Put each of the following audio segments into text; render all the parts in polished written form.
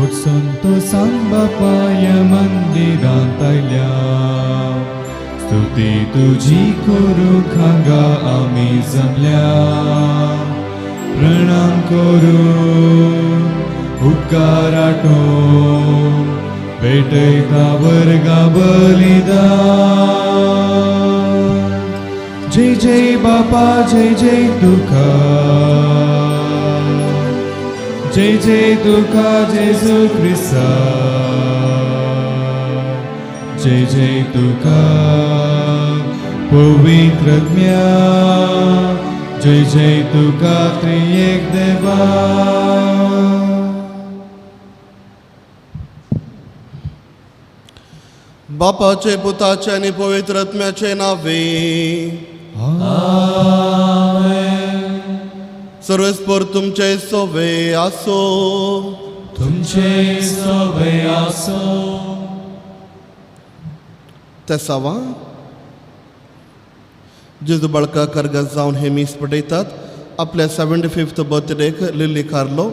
संतोषां बापाया मंदिरांतल्या स्तुती तुझी करूंक हांगा आमी जमल्या प्रणाम करून उपकार आठोवन भेटयता वर्गा बलिदान जय जय बापा जय जय तुका जय जय तुका जेजू ख्रिस्ता जय जय तुका पवित्रज्ञा जय जय तुका त्रिएक देवा बापाचे पुताचे आणि पवित्र आत्म्याचे नावे सर्वेस्पर तुमचे सोवे आसो तुमचे सोवे आसो तेसावा जेजू बाळका कर्गात जाऊन हे मीस पटयतात आपल्या 75th बर्थडेक Lily Carlo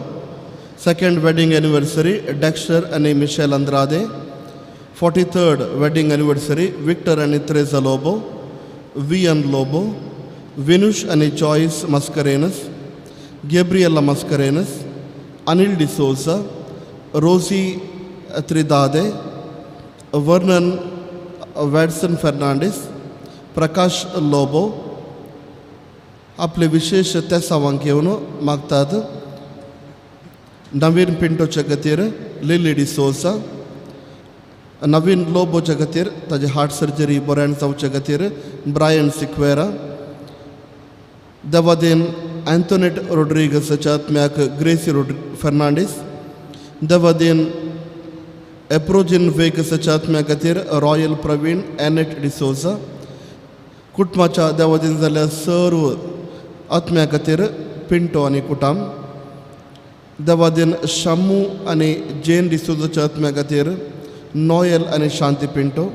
2nd wedding anniversary Dexter आणि Michelle Andrade 43rd wedding anniversary Victor आणि त्रेजा लोबो वियन लोबो विनुष आणि Joyce Mascarenhas Gabriela Mascarenhas Anil D'Souza Rosie Trindade Vernon Wadson Fernandes Prakash Lobo आपले विशेष त्या सावांक घेवन मागतात नवीन पिंटोच्या खातीर लिली डिसोजा नवीन लोबोच्या खातीर ताजे हार्ट सर्जरी बऱ्यान जावचे खातीर ब्रायन सिक्वेरा देवादेन एंथोनेट रोड्रिगसाच्या आत्म्याक ग्रेसी फर्नांडीस देवादेन एप्रोजिन वेगसाच्या आत्म्या खातीर रॉयल प्रवीण एनेट डिसोजा कुटुंबाच्या देवादेन जाल्ल्या सर्व आत्म्या खातीर पिंटो आनी कुटाम देवादेन शामू आनी जेन डिसोजाच्या आत्म्या खातीर नोएल आनी शांती पिंटो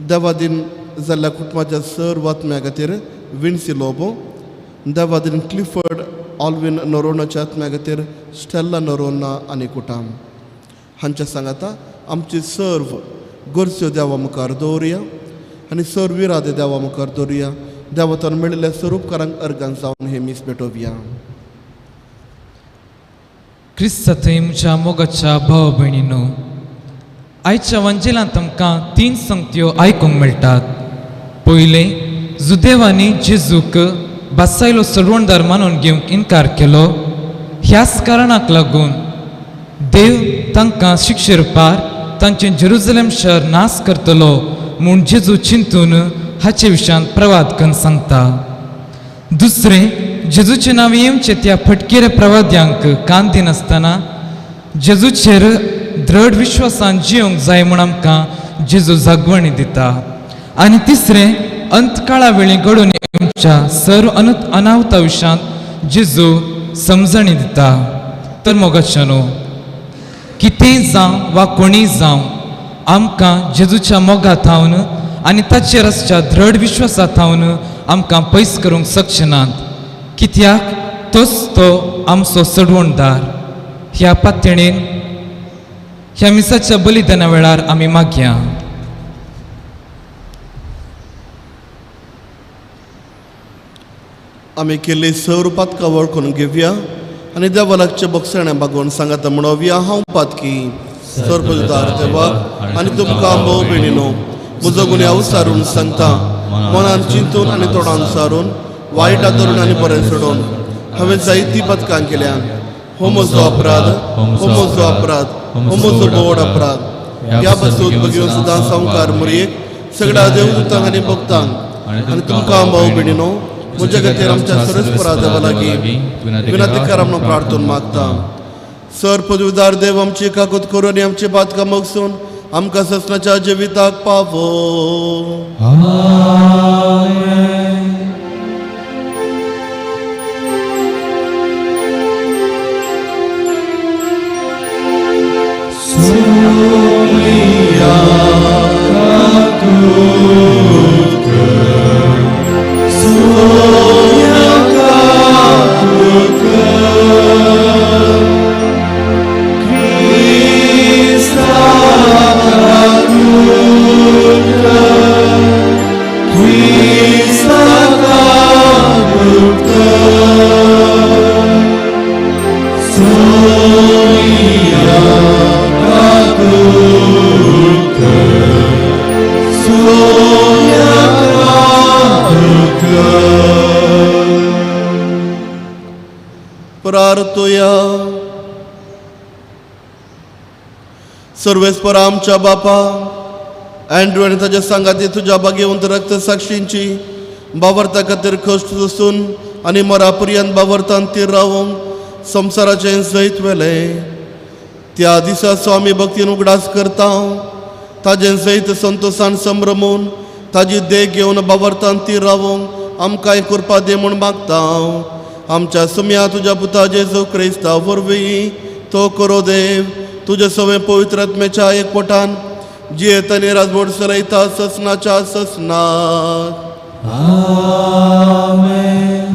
देवादीन जाल्ल्या कुटुंबाच्या सर्व आत्म्या खातीर विन्सी लोबो देवादीन क्लिफर्ड ऑल्विन नोरोनाच्या आत्म्या खातीर स्टेल्ला नोरोना आनी कुटाम हांच्या सांगाता आमची सर्व गरज्यो देवा मुखार दवरया आनी सर्व इरादे देवा मुखार दवरया देवातान मेळिल्ल्या सर्व उपकारांक अर्गान जावन हे मीस भेटोवया क्रिस्त थंयच्या मोगाच्या भाव भयणीनो आयच्या वंजेलांत आमकां 3 संगत्यो आयकूंक मेळटात पयले जुदेवांनी जेजूक बासायलो सडवणदार मानून घेवंक इन्कार केलो ह्याच कारणाक लागून देव तांकां शिक्षेर पार तांचें जेरुजलेम शहर नाश करतलो म्हूण जेजू चिंतून हाचे विशयान प्रवाद करून सांगता दुसरें जेजूचे नांव येवचे त्या फटकेरे प्रवाद्यांक कान दिनासतना जेजूचेर दृढ विश्वासान जिवंक जाय म्हूण आमकां जेजू जागवणी दिता आनी तिसरें अंतकाळा वेळी घडोवन येवच्या सर्व अनाहुता विशयान जेजू समजणी दिता तर मोगाच्यानो कितेंय जावं वा कोणीय जावं आमकां जेजूच्या मोगात थावन आनी ताचेर आसच्या दृढ विश्वासांत थावन आमकां पयस करूंक शकचे नात कित्याक तोच तो आमचो सडवणदार ह्या पातळीन ह्या मिसाच्या बलिदाना वेळार आमी मागया आमी केल्ली सर्व पातकां वळखून घेवया आनी देवालागचे बक्षणे मागून सांगाता म्हणोवया हांव पातकी सर्वदार देवाक आनी तुमकां भोव भयणीनो म्हजो गुन्यांव सारून सांगता मनान चिंतून आनी तोंडान सारून वायटा धरून आनी बरें सोडून हांवें जायतीं पातकां केल्या हो म्हजो अपराध हो म्हजो अपराध हो म्हजो बोड अपराध ह्या बसून बघून सुद्दां संवकार मुरयेक सगळ्या देवदूतांक आनी भक्तांक आनी तुमकां भाव भयणीनो म्हज्या खातीर आमच्या सरस्परा देवा लागीं विनंती करा म्हणून प्रार्थना मागता सर पदवीदार देव आमची काकूत करून आनी आमची बातकां मोगसून आमकां ससनाच्या जिविताक पावो Christ प्रार्थुया. सर्वेस्पर आमच्या बापा, अँड्रू आणि ताच्या सांगाती तुझ्या बागेवंत रक्त साक्षींची बावरता खातीर कश्ट सोसून आनी मरा पर्यंत बावरतान ती रावूंक संवसाराचें जैत वेले. त्या दिसा स्वामी भक्तीन उगडास करता, ताजें जैत संतोषान संभ्रमून ताजी देख घेवन बावरतान ती रावूंक आमकांय कृपा दे म्हूण मागता. आमच्या सुम्या तुज्या पुता जेजू क्रिस्ता वरवीं तो करो देव तुजे सवे पवित्र आत्म्याच्या एकवटान जियेत आनी राजवट चलयता ससनाच्या ससनात. आमेन.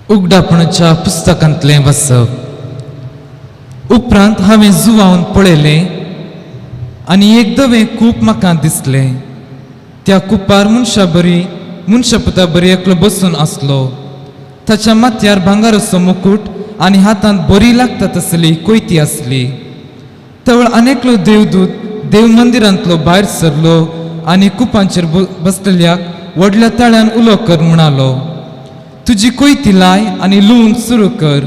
उगडापणाच्या पुस्तकांतलें वाचप. उपरांत हांवें जुवावन पळयलें आनी एक दवें कूप म्हाका दिसलें. त्या कुपार मनशा पुता बरी एकलो बसून आसलो. ताच्या माथ्यार भांगाराचो मुकुट आनी हातांत बरी लागता तसली कोयती आसली. तवळ अनेकलो देवदूत देव मंदिरांतलो भायर सरलो आनी कुपांचेर बसलेल्याक व्हडल्या ताळ्यान उलो कर म्हणालो, तुजी कोयती लाय आनी लूण सुरू कर.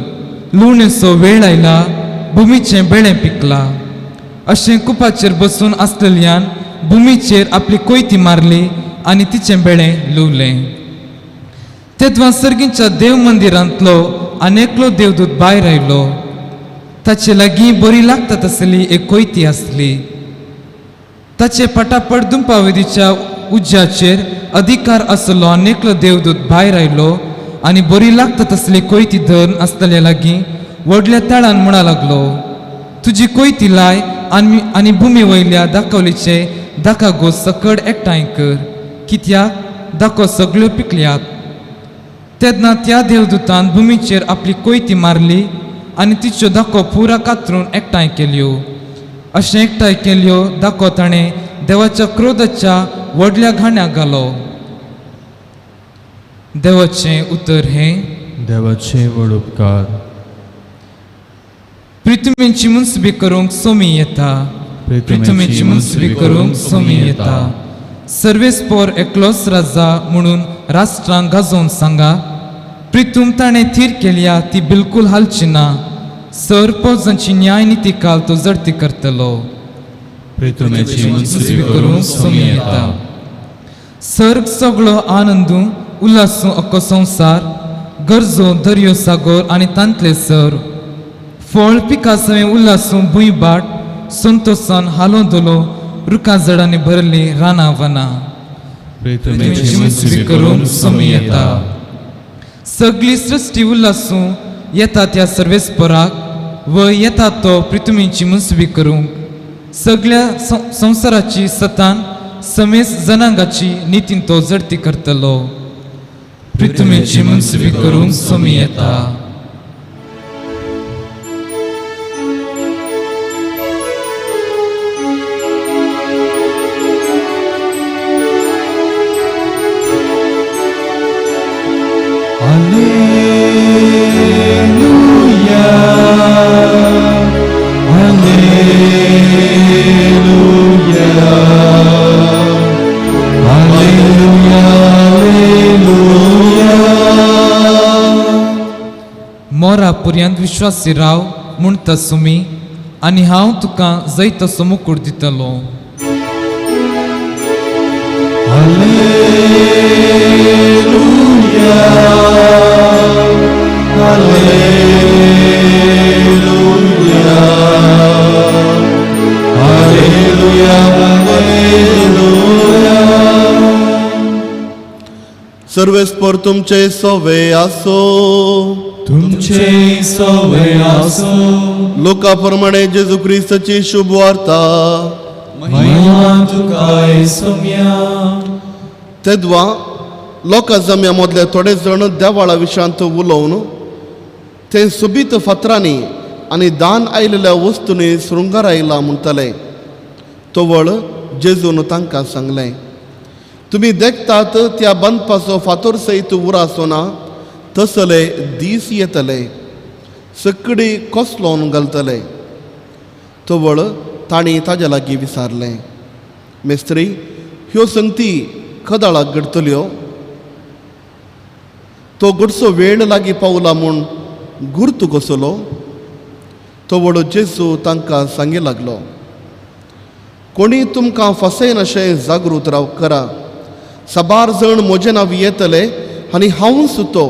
लुणेचो वेळ आयला, भुमीचें बेळें पिकला. अशें कुपाचेर बसून आसलेल्यान भुमीचेर आपली कोयती मारली आनी तिचें बेळें लुवलें. तेदवा सर्गीच्या देव मंदिरांतलो अनेकलो देवदूत भायर आयलो. ताचे लागीं बरी लागता तसली एक कोयती आसली. ताचे पटापट दुंपावेदीच्या उज्ज्याचेर अधिकार आसलो अनेकलो देवदूत भायर आयलो आनी बरी लागता तसली कोयती धरून आसतल्या लागीं व्हडल्या ताळान म्हणा लागलो, तुजी कोयती लाय आनी भुमी वयल्या दाखवलीचे दाखा सकड एकठांय कर, कित्याक दाखो सगळ्यो पिकल्यात. तेन्ना त्या देवदूतान भुमीचेर आपली कोयती मारली आनी तिच्यो दाखो पुरा कातरून एकठांय केल्यो. अशें एकठांय केल्यो दाखो ताणें देवाच्या क्रोधाच्या व्हडल्या घाण्याक घालो. देवाचें उतर हें. देवाचे व्हड उपकार. प्रितुमेची मुनसबी करूंक सोमी येता. प्रितुमेची मुनसबी करूंक सोमी येता. सर्वेस्पोर एकलोच राजा म्हणून राष्ट्रांक गाजोवन सांगा, प्रितूम ताणें थीर केल्या ती बिलकुल हालची ना. सर फौजांची न्याय निती काल तो जडती करतलो. प्रितुमेची मुनसबी करूंक सोमी येता. सर्ग सगळो आनंदू उल्हासू अक्को संवसार, गरजो दर्यो सागोर आनी तांतले सर. फळ पिका सवे उल्हासू भुंयबाट, संतोषान हालो दोलो रुखां झाडांनी भरली रानां वनां. प्रितुमेची मुनसबी करूंक सोमी येता. सगळी सृश्टी उल्हासू येता त्या सर्वेस्पराक व येता तो प्रितुमेची मुनसबी करूंक. सगळ्या संवसाराची सतान समेस जनांगाची नितीन तो जडती करतलो. प्रितुमेची मुनसबी करूंक सोमी येता. मोरा पर्यंत विश्वासी राव म्हणटा सुमी आनी हांव तुका जाय तसो मुकुट दितलो. सर्वेस्पर तुमचे सोवे आसो. तुमचे सोवे आसो. लोकाप्रमाणे जेजू क्रिस्ताची शुभ वार्ता. महिमा तुकाय सोम्या. तेदवा लोकां जम्या मदले थोडे जण देवाळा विशयांत उलोवन ते सोबीत फातरांनी आनी दान आयिल्ल्या वस्तूंनी शृंगार आयला म्हणटले. तोवळ जेजून तांकां सांगलें, तुमी देखतात त्या बांदपाचो फातोर सयत उरासोना तसले दीस येतले, सकडी कोसलोवन घालतले. तोवळ ताणी ताज्या लागीं विचारलें, मेस्त्री, ह्यो संगती कदाळाक घडतल्यो? तो घडचो वेळ लागीं पावला म्हूण गुर्त कसलो? तो व्हडलो जेजू तांकां सांगूं लागलो, कोणी तुमकां फसयन अशें जागृत करा. साबार जण म्हजें नांव येतले आनी हांव सुतो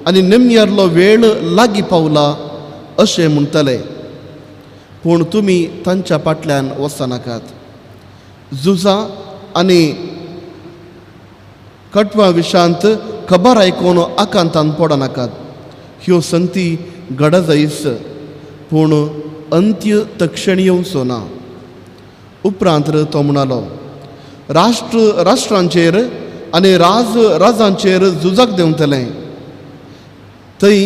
आनी निमयारलो वेळ लागीं पावला अशें म्हणटले, पूण तुमी तांच्या फाटल्यान वचनाकात. झुजां आनी कटवा विशांत खबर आयकून आकांतान पडनाकात. ह्यो संगती घडा जायस, पूण अंत्य तक्षण येवचो ना. उपरांत तो म्हणालो, राष्ट्रांचेर आनी राजांचेर झुजाक देंवतलें. थंय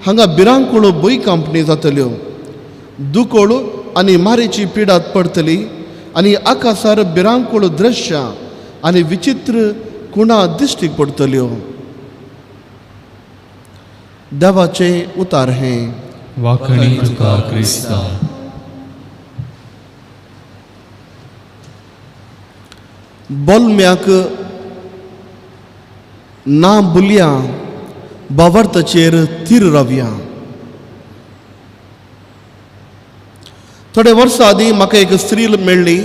हांगा भिरांकूळ भुंय कांपणी जातल्यो, दुकोळ आनी मारेची पिडात पडटली आनी आकाशार भिरांकूळ दृश्यां आनी विचित्र कुणा दिश्टीक पडटल्यो. देवाचें उतार हें. वाखणी तुका क्रिस्ता. बोलम्याक ना बुलया बावर्ताचेर तीर रावया. थोडे वर्सां आदीं म्हाका एक स्त्री मेळ्ळी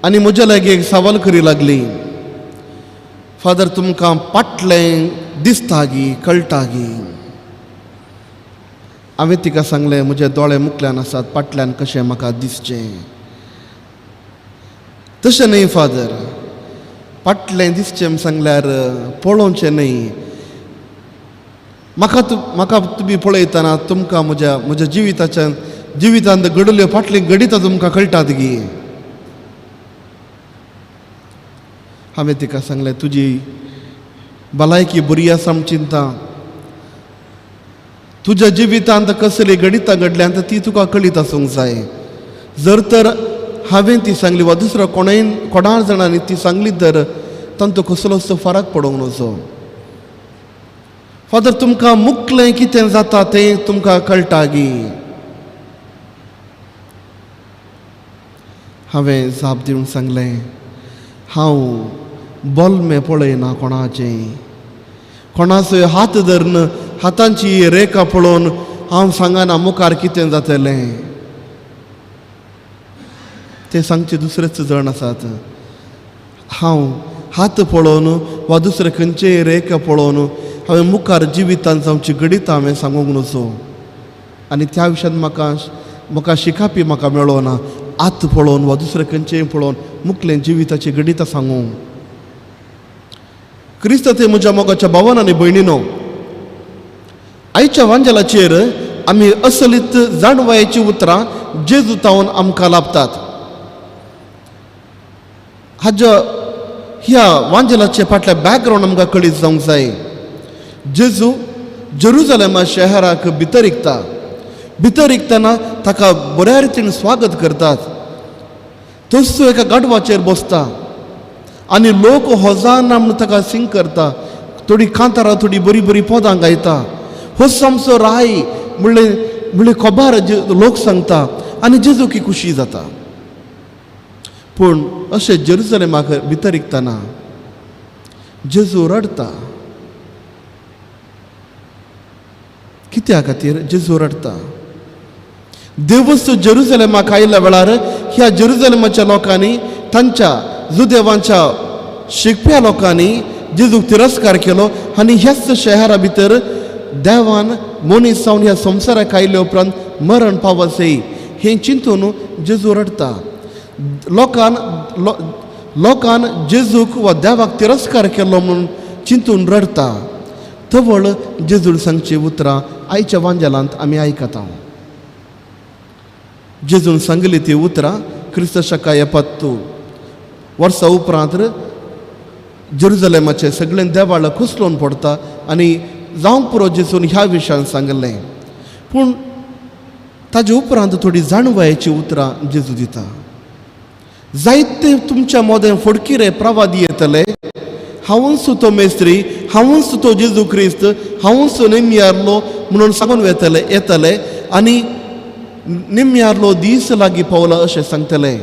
आनी म्हज्या लागीं एक सवाल करी लागली, फादर तुमकां पाटलें दिसता गी, कळटा गी? हांवें तिका सांगलें, म्हजे दोळे मुखल्यान आसात, पाटल्यान कशें म्हाका दिसचें? तशें न्हय फादर, पाटलें दिसचें सांगल्यार पळोवचें न्हय. म्हाका तुमी पळयतना तुमकां म्हज्या जिवितांत घडल्यो फाटलीं घडितां तुमकां कळटात गी. हांवें तिका सांगलें, तुजी भलायकी बरी आसा म्हूण चिंता. तुज्या जिवितांत कसली घडितां घडल्यांत ती तुका कळीत आसूंक जाय. जर तर हांवें ती सांगली वा दुसरो कोणा जाणांनी ती सांगली तर तांचो कसलोच फरक पडोंक नजो. फादर तुमकां मुखलें कितें जाता तें तुमकां कळटा गी. हांवें जाप दिवन सांगलें, हांव बोलमें पळयना कोणाचें. कोणाचोय हात धरून हातांची रेखा पळोवन हांव सांगना मुखार कितें जातलें. ते सांगचे दुसरेच जण आसात. हांव हात पळोवन वा दुसरे खंयचेय रेखा पळोवन हांवें मुखार जिवितांत जावची घडितां हांवें सांगूंक नजो. आनी त्या विशयान म्हाका शिकापी म्हाका मेळो ना. हात पळोवन वा दुसरें खंयचेय पळोवन मुखलें जिविताची घडितां सांगूंक. क्रिस्त ते म्हज्या मोगाच्या भावान आनी भयणीनो, आयच्या वांजेलाचेर आमी असलीत जाणवायेची उतरां जेजू तावन आमकां लाभतात. ह्या वांजेलाचे फाटल्या बॅकग्रावंड आमकां कळीत जावंक जाय. जेजू जेरुजलेमा शहराक भितर इकता. भितर इकतना ताका बऱ्या रितीन स्वागत करतात. तस एका गाडवाचेर बसता आनी लोक होजाना म्हूण ताका सिंग करता. थोडी कांतारां, थोडी बरी बरी पदां गायता. होस आमचो राय म्हणले खबर लोक सांगता आनी जेजूकी खुशी जाता. पूण अशें जेरुजलेमाक भितर इकतना जेजू रडता. कित्या खातीर जेजू रडता? देवस्तू जेरुजलेमाक आयिल्ल्या वेळार ह्या जेरुजलेमाच्या लोकांनी, तांच्या जुदेवांच्या शिकप्या लोकांनी जेजूक तिरस्कार केलो आनी ह्याच शहरा भितर देवान मनीस जावन ह्या संवसाराक आयिल्ल्या उपरांत मरण पावसय हें चिंतून जेजू रडता. लोकान जेजूक वा देवाक तिरस्कार केलो म्हणून चिंतून रडता. तवळ जेजून सांगची उतरां आयच्या वांजेलांत आमी आयकता. जेजून सांगली ती उतरां क्रिस्त शका 70 वर्सां उपरांत जेरुजलेमाचे सगळें देवाळ कुसलोवन पडटा आनी जावंक पुरो जेजून ह्या विशयान सांगलें. पूण ताजे उपरांत थोडी जाणवायेची उतरां जेजू दिता. जायते तुमच्या मोदें फडकिरे प्रवादी येतले. हांवूच तो मेस्त्री, हांवूच तो जेजू क्रिस्त, हांवूच नेमियारलो म्हणून सांगून येतले आनी निम्यारलो दीस लागीं पावला अशें सांगतलें.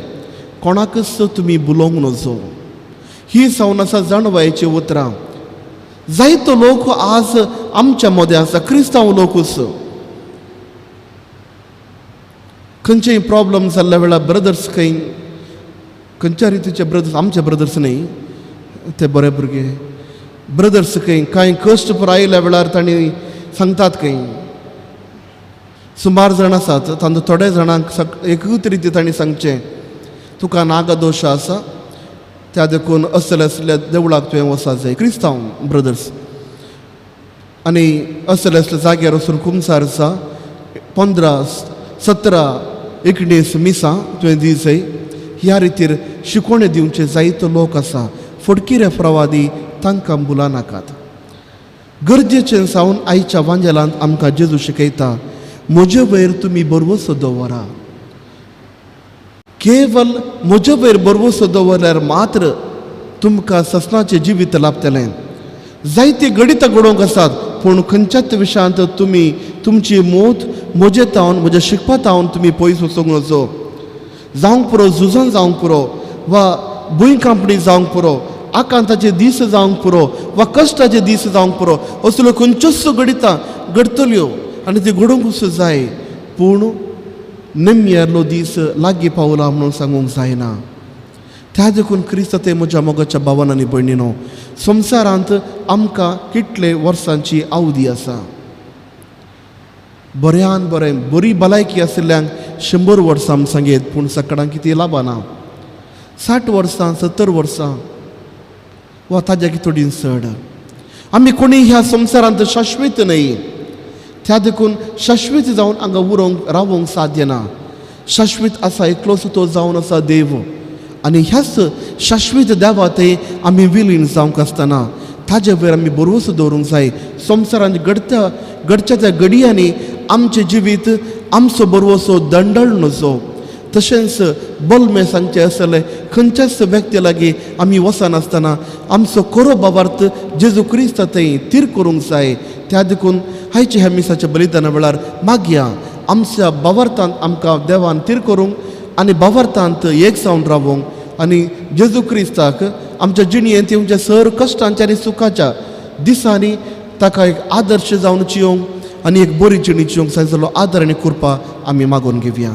कोणाकच तुमी बुलोवंक नजो. ही जावन आसा जाणवायेची उतरां. जायतो लोक आज आमच्या मदें आसा, क्रिस्तांव लोकूच. खंयचेय प्रॉब्लम जाल्ल्या वेळार ब्रदर्स खंयच्या रितीचे ब्रदर्स, आमचे ब्रदर्स न्ही ते बरे भुरगे, ब्रदर्स कांय कश्ट पुरो आयल्या वेळार तांणी सांगतात सुमार जाण आसात, तांचो थोड्या जाणांक एकूच रिती तांणी सांगचें, तुका नागदोश आसा त्या देखून असल्या देवळाक तुवें वचूंक जाय. क्रिस्तांव ब्रदर्स आनी असल्या जाग्यार वचून कुमसार आसा 15, 17, 19 मिसां तुवें दी जाय. ह्या रितीर शिकोवणे दिवचे जायतो लोक आसा. फडकिऱ्या प्रवादी तांकां बुला नाकात. गरजेचें जावन आयच्या वांजेलांत आमकां जेजू शिकयता, म्हजे वयर तुमी बरवसो दवरा. केवल म्हजे वयर बरवसो दवरल्यार मात्र तुमकां ससनाचें जिवीत लाभतलें. जायती गणितां घडोवंक आसात, पूण खंयच्याच विशयांत तुमी तुमची मोत म्हजे तावन म्हज्या शिकपातावन तुमी पयस वचूंक नजो. जावंक पुरो झुजान जावंक पुरो वा भुंयकांपणी जावंक पुरो, आकांताचे दीस जावंक पुरो वा कश्टाचे दीस जावंक पुरो, असल्यो खंयच्योच गणितां घडतल्यो आनी ती घडोवंकूच जाय. पूण निम्यारलो दीस लागीं पावला म्हणून सांगूंक जायना. त्या देखून क्रिस्त ते म्हज्या मोगाच्या भावान आनी भयणीनो, संवसारांत आमकां कितले वर्सांची अवधी आसा. बऱ्यान बरें बरी भलायकी आशिल्ल्यांक 100 वर्सां सांगेत, पूण सकाळां कितें लाभना. 60 वर्सां 70 वर्सां वा ताज्या कितोडीन चड. आमी कोणी ह्या संवसारांत शाश्वीत न्हय. त्या देखून शाश्वीत जावन हांगा उरोंक रावोंक साध्य ना. शाश्वीत आसा एकलोच तो जावन आसा देव. आनी ह्याच शाश्वीत देवा ते आमी विलीन जावंक आसतना ताजे वयर आमी बरवसो दवरूंक जाय. संवसारांत घडच्या त्या घडयांनी आमचें जिवीत आमचो बरवसो दंडळ नजो. तशेंच बलमें सांगचें आसलें, खंयच्याच व्यक्ती लागीं आमी वचनासतना आमचो खरो भावार्थ जेजू क्रिस्त थंय तीर करूंक जाय. त्या देखून आयच्या ह्या मिसाच्या बलिदाना वेळार मागया आमच्या भावार्थांत आमकां देवान तीर करूंक आनी भावार्थांत एक जावन रावूंक आनी जेजू क्रिस्ताक आमच्या जिणयेंत येवच्या सर कश्टांच्या आनी सुखाच्या दिसांनी ताका एक आदर्श जावन जियोंक आनी एक बरी जिणी जियोंक जाय जालो आदर आनी कृपा आमी मागून घेवया.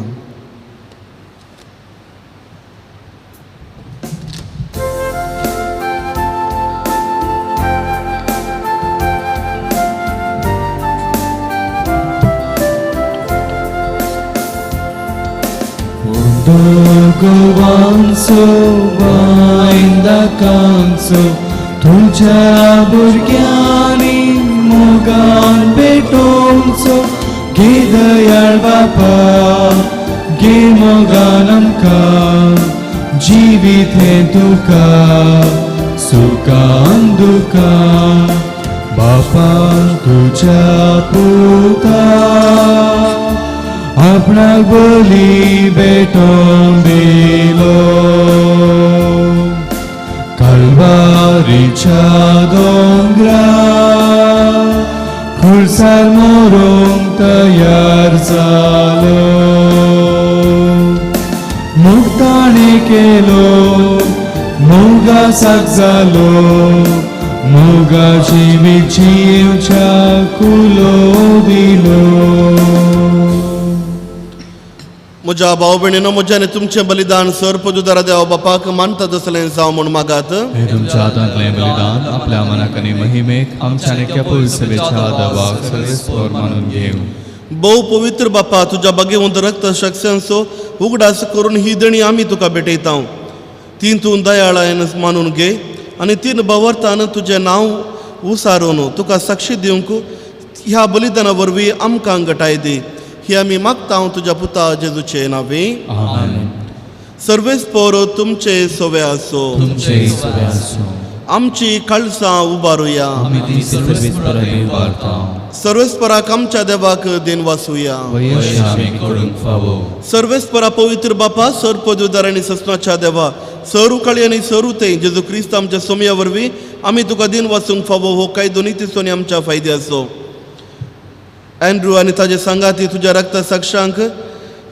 गोवांचो वायंदाकांचो तुझ्या भुरग्यांनी मोगान भेटोवचो. घे दयाळ बापा घे मोगान आमकां, जिवीत हें तुका सुखान दुखान. बापा तुझ्या पुता आपणाक बली भेटोवन दिलो. कल्वारीच्या दोंगरार खुर्सार मरोंक तयार जालो. मुक्ताणे केलो मोगासाक जालो, मोगा जिवीत जिवच्या कुलो दिलो. म्हज्या भाव भयणीनो, म्हजें आनी तुमचें बलिदान सर पदुदारा देवा बापाक मानता तसलें जावं म्हूण मागात. हे तुमच्या हातांतलें बलिदान आपल्या मनाक आनी महिमेक आमच्या नित्य सेवेच्या देवाक सर्वेस्पर मानून घेव. भोव पवित्र बापा, तुज्या भगवंत रक्त शक्त्यांचो उगडास करून ही देणी आमी तुका भेटयता. ती तूं दयाळायेन मानून घे आनी तीन भावार्थान तुजें नांव उसारून तुका साक्षी दिवंक ह्या बलिदाना वरवीं आमकां घटाय दी. ही आमी मागता तुज्या पुता जेजूचे नांवे. आमेन. सर्वेस्पर तुमचे सोवे आसो. तुमचे सोवे आसूं. आमची काळसां उबारुया. आमी ती सर्वेस्पराक उबारता. सर्वेस्पराक आमच्या देवाक दिन वासुया. वयश आमी करूंक फावो. सर्वेस्परा पवित्र बापा, सर पदवीदार आनी ससनाच्या देवा, सर उकाळी आनी सर उते जेजू क्रिस्त आमच्या सोमया वरवीं आमी तुका दिन वाचूंक फावो हो काय दोनी तिसोनी आमच्या फायदे आसो. एंड्रू आनी ताजे सांगाती तुज्या रक्ता साक्षांक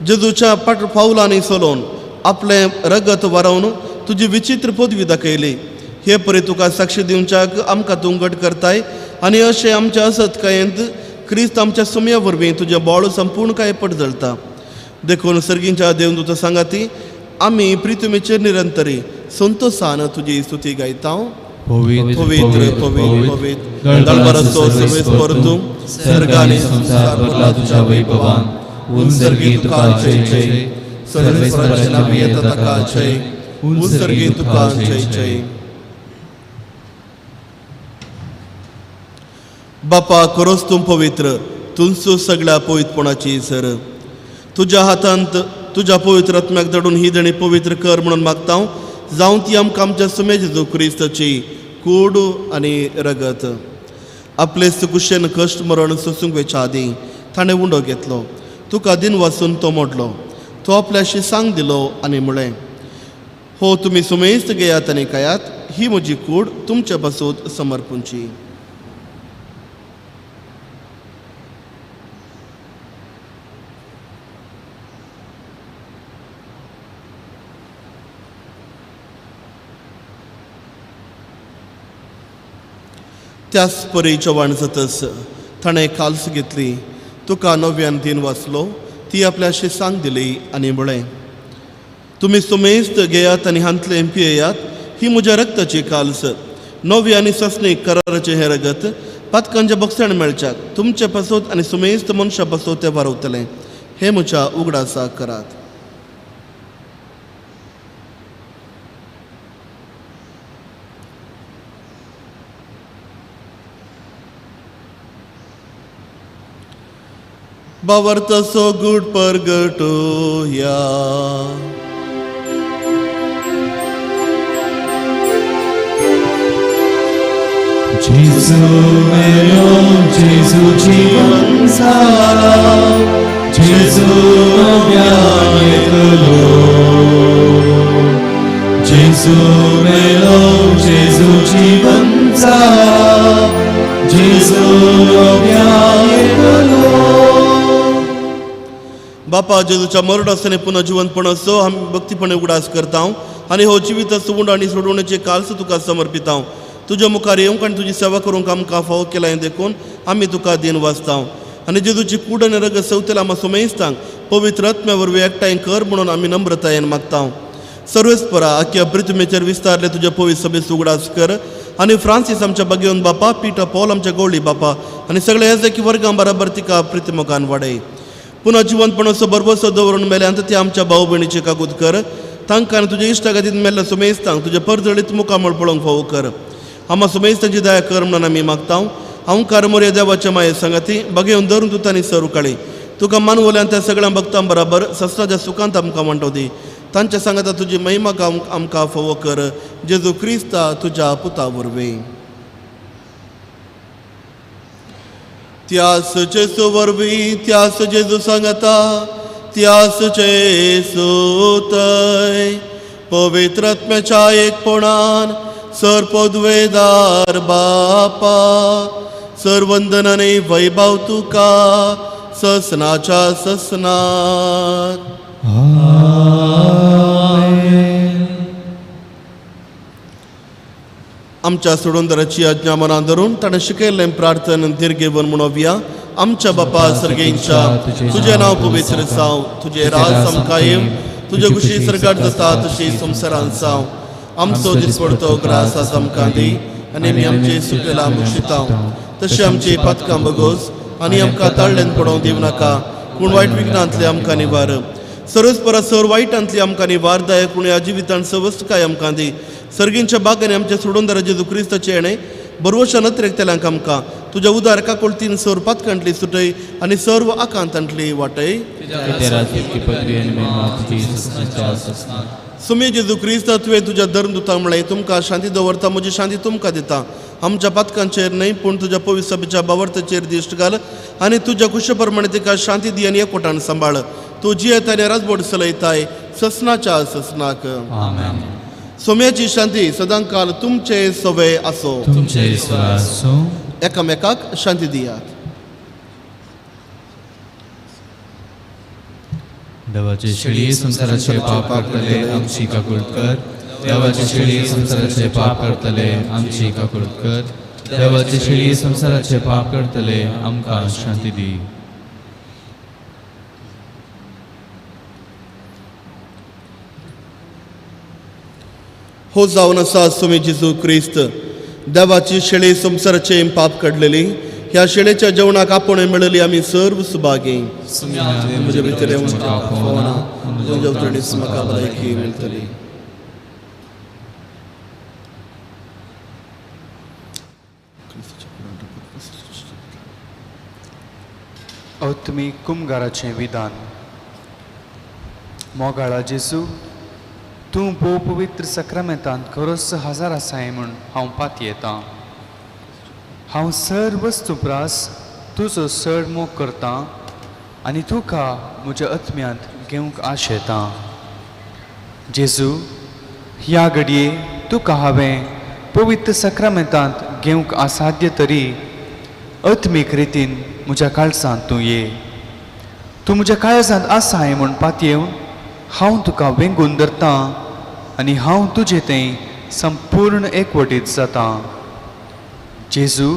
जेजूच्या पावलांनी चलोवन आपले रगत व्हारोवन तुजी विचित्र पदवी दाखयली. हे परी तुका साक्षी दिवच्याक आमकां तूं घट करताय आनी अशें आमच्या असतकायेंत क्रिस्त आमच्या सुमया वरवीं तुजें बोळ संपूर्णकाय पडजळटा. देखून सर्गींच्या देवदूत सांगाती आमी प्रितुमेचेर निरंतरी संतोषान तुजी स्तुती गायता. पवित्र पवित्र पवित्र पवित्र दळबरसो सर्वेस्पर तूं सर्गांनी संसार भरला तुझ्या वैभवान उन्सर्गी तुका जय जय सर्वेस्पराचे नावे येता ताका जय उन्सर्गी तुका जय जय. बापा खरोच तूं पवित्र तुमचो सगळ्या पवित्रपणाची सर तुज्या हातांत तुज्या पवित्र आत्म्याक धाडून ही देणी पवित्र कर म्हणून मागता जावं ती आमकां आमच्या सुमे जेजू क्रिस्ताची कूड आनी रगत. आपले कुशेन कश्ट मरण सोसूंक वेच्या आदीं ताणें उंडो घेतलो. तुका दिन वाचून तो मोडलो. तो आपल्याशी सांग दिलो आनी म्हळें हो तुमी सुमेस्त घेयात आनी खायात ही म्हजी कूड तुमच्या पासून समर्पूंची. त्याच परी जेवण जातच ताणें काल्स घेतली. तुका नव्यान दिन वाचलो. ती आपल्याशी सांग दिली आनी म्हळें तुमी सुमेस्त घेयात आनी हांतले पियेयात ही म्हज्या रक्ताची काल्स नवे आनी सस्नीक कराराचें हें रगत पातकांच्या बक्षण मेळच्याक तुमचे पासोत आनी सुमेस्त मनशा पासोत तें वारवतलें. हें म्हज्या उगडासाक करात. बावर्त सो गुड परगटोया. जेजू मेलो जेजू जीवन जाला जेजू नव्यान येतलो. जेजू मेलो जेजू जीवन जाला जेजू नव्यान येतलो. बापा जेजूच्या मरण आसताना पुन्हा जिवंतपण असो आमी भक्तीपणे उगडास करता आनी हो जिवीत सुवंड आनी सोडवण्याचे काल्स तुका समर्पिता. तुज्या मुखार येवंक आनी तुजी सेवा करूंक आमकां फावो केला हें देखून आमी तुका दिन वाचता आनी जेजूची कूड आनी रगत सवतेला आमकां सुमेस्तांक पवित्र आत्म्या वरवीं एकठांय कर म्हणून आमी नम्रतायेन मागता. सर्वेस्परा आख्या पृथ्वीचेर विस्तारले तुज्या पवित्र सभेचो उगडास कर आनी फ्रांसीस आमच्या बागेवन बापा पिटर पॉल आमच्या गवळी बापा आनी सगळे येजकी वर्गां बराबर तिका प्रितमोगान वाडय. पुन्हा जिवंतपणाचो बरबसो दवरून मेल्यांत ते आमच्या भाऊ भयणीचे कागूद कर. तांकां आनी तुज्या इश्टागातीन मेल्ल्या सुमेस्तांक तुजे परजळीत मुखामळ पळोवंक फावो कर. आम्हा सुमेस्तांची दया कर म्हणून आमी मागता. हांव कारमोऱ्या देवाच्या माये सांगाती बागेवन धरून तुतांनी सर उकाळी. तुका मानवल्यान त्या सगळ्या भक्तां बराबर सस्त्राच्या सुखांत आमकां म्हणटो दी. तांच्या सांगाता तुजी महिमा आमकां फावो कर जेजू क्रिस्ता तुज्या पुता वरवीं. त्यास जेजू वरवीं त्यास जेजू सांगता त्यास जेजू थंय पवित्र आत्म्याच्या एकपणान सर पदवेदार बापा सर वंदनाने वैभव तुका ससनाच्या ससनात. आमच्या सोडूनदाराची आज्ञा मनात धरून ताणें शिकयल्लें प्रार्थन दीर्घेवन म्हणोवया. आमच्या बापा सर्गेंच्या तुजें नांव पवित्र जावं तुजें राज आमकां येवं तुजे कुशी सरकार जाता तशी संवसारांत जावं. आमचो दिसपडतो ग्रास आज आमकां दी आनी आमी आमचे सुटलेला मुक्षिता तशी आमची पातकां बगोस आनी आमकां ताळ्ळेन पडोवंक दिवं नाका पूण वायट विघ्नांतले आमकां निवार. सर्वस्परा सर वायटांतली आमकां निवार दायक पूण ह्या जिवितांत सवस्तकाय आमकां दी. सर्गींच्या बागांनी आमच्या सोडूनदारा जेजू क्रिस्ताचे येणें बरवशा नत्रेकतेल्यांक आमकां तुज्या उदारका कोळतीन सर पातकांतली सुटय आनी सर्व आकांतांतली वाटय. सुमे जेजू क्रिस्ता तुवें तुज्या धर्मदुतांक म्हळें तुमकां शांती दवरता म्हजी शांती तुमकां दिता. आमच्या पातकांचेर न्हय पूण तुज्या पवित्र सभेच्या बावर्ताचेर दिश्ट घाल आनी तुज्या कुशे प्रमाणे तिका शांती दी आनी एकवटान सांबाळ. तूं जियेता आनी राजवट चलयताय ससनाच्या ससनाक. सोम्याची शांती सदां काल तुमचे सवे आसो. एकामेकाक शांती दियात. देवाचे शेळी संसाराचे पाप करतले आमची काकूळ कर. देवाचे शेळी संसाराचे पाप करतले आमची काकूळ कर. देवाचे शेळी संसाराचे पाप करतले आमकां शांती दी. हो जावन आसा सुमी जेजू क्रिस्त, देवाची शेळी संसाराचे पाप काडलेली. ह्या शेळेच्या जेवणाक आपण मेळली आमी सर्व सुभागी. म्हजे भितर येवन तुज्या उतरणीस म्हाका भलायकी मेळटली. अवतमी कुमगाराचें विधान. मोगाळा जेजू, तूं भोव पवित्र सक्रामेंतांत खरोच हजर आसाय म्हूण हांव पात येतां. हांव सर्व वस्तुप्रास तुजो चड मोग करतां आनी तुका म्हज्या आत्म्यांत घेवंक आशेतां. जेजू, ह्या घडये तुका हांवें पवित्र सक्रामेंतांत घेवंक असाध्य तरी आत्मीक रितीन म्हज्या काळजांत तूं ये. तूं म्हज्या काळजांत आसाय म्हूण पात येवन हांव तुका वेंगून धरतां आनी हांव तुजें तें संपूर्ण एकवटीत जातां. जेजू,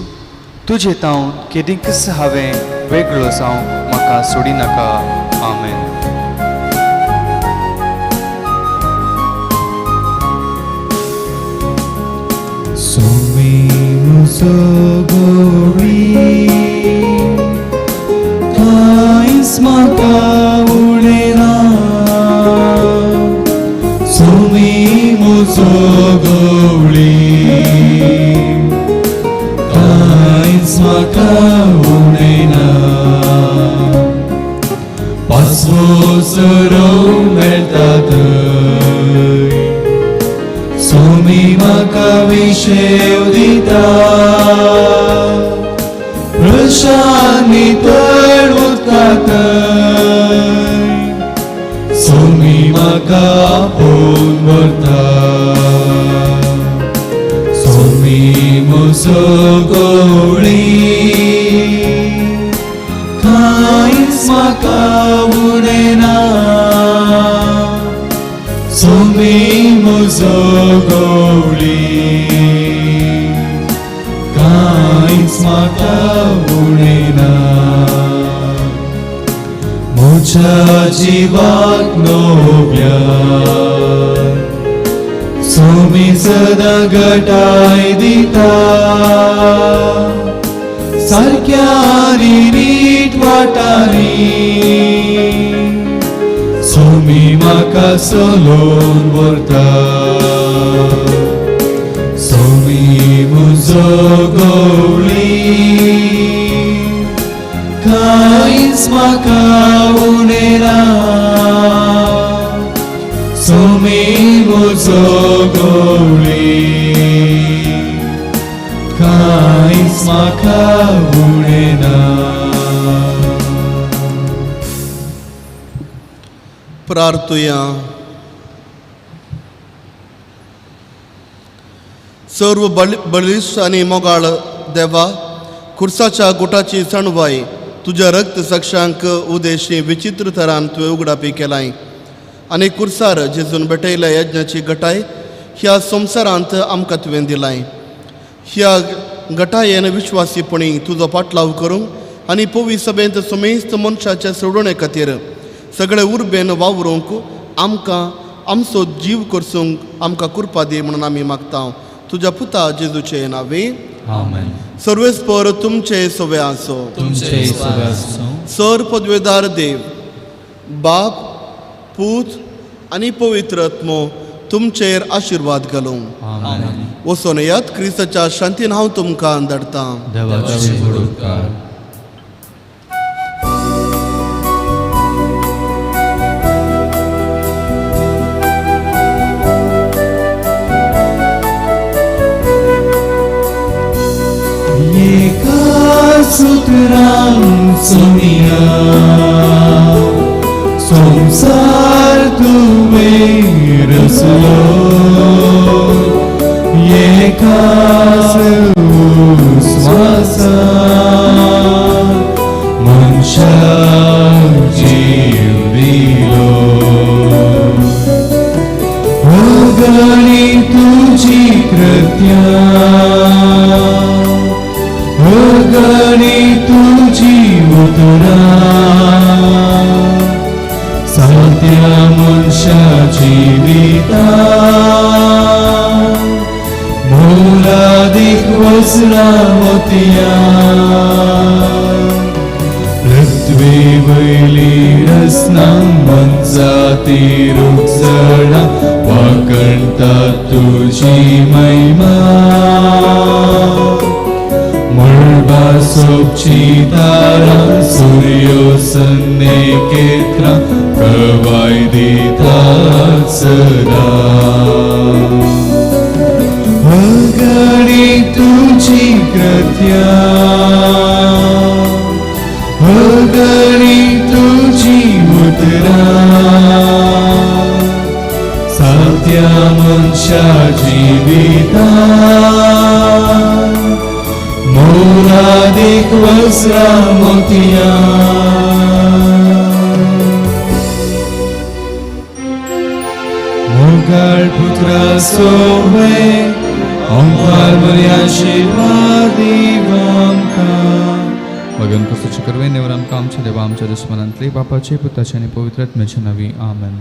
तुजे तावन केदींच हांवें वेगळो जावंक म्हाका सोडी नाका. आमेन. सुमी म्हजो गवळी, कांयच म्हाका उणें ना. सुमी म्हजो गवळी, कांयच म्हाका उणें ना. पासवो सरव मेळटा थंय, सुमी म्हाका विशेव दिता. प्रशांत नितळ उदकांत सुमी म्हाका आपोवन व्हरता. सुमी म्हजो गवळी, कांयच म्हाका उणें ना. सुमी म्हजो गवळी, कांयच म्हाका उणें ना. म्हज्या जिवाक नव्यान सुमी सदां घटाय दिता. सारक्या आनी नीट वाटांनी सुमी म्हाका चलोवन व्हरता. सुमी म्हजो गवळी, कांयच म्हाका उणें ना. सुमी म्हजो गवळी, कांयच म्हाका उणें ना. प्रार्थुया. सर्व बलिश्ट आनी मोगाळ देवा, खुर्साच्या गुटाची सणवाय तुज्या रक्त साक्षांक उदेशी विचित्र तरान तुवें उगडापी केलाय आनी खुर्सार जेजून भेटयल्या यज्ञाची गटाय ह्या संवसारांत आमकां तुवें दिलाय. ह्या गटायेन विश्वासीपणी तुजो पाटलाव करूंक आनी पोवी सभेंत सुमेस्त मनशाच्या सोडोणे खातीर सगळे उर्बेन वावरूंक आमकां आमचो जीव करसूंक आमकां कृपा दी म्हणून आमी मागता. तुज्या पुता जेजूचे नांवे. आमेन. सर्वेस्पर तुमचे सोवे आसो. तुमचे सगळे आसूं. सर पदवेदार देव, बाप, पूत आनी पवित्र आत्मो तुमचेर आशिर्वाद घालूं. आमेन. वचून येयात, क्रिस्ताच्या शांतीन हांव तुमकां धाडटां. देवाचे उपकार. सुतरां सोनिया संसार तुवें रचलो. एकाच श्वासान मनशाक जीव दिलो. कृत्या अगणी तुझी उतरा साध्या मनशाची विता मोलादिक वस्रा मोतिया पृथ्वी वैली रस्नां मनजाती रुजळा वाकणता तुझी महिमा मळबा सोबची तारा सूर्यो सन्नेकेत्रा कवाय दितात सदा अगणी तुझी कृत्या अगणी तुझी मुद्रा साध्या मनशाची विता मोलादिक वस्रा मोतिया मोगाळ पुत्रा सोवे ओंकार बरी आशीर्वादी आमकां मगन कसोची करवे नेवर आमकां आमच्या देवा आमच्या दुश्मनांतले बापाचे पुताचे आनी पवित्र आत्म्याचे नावी आमेन.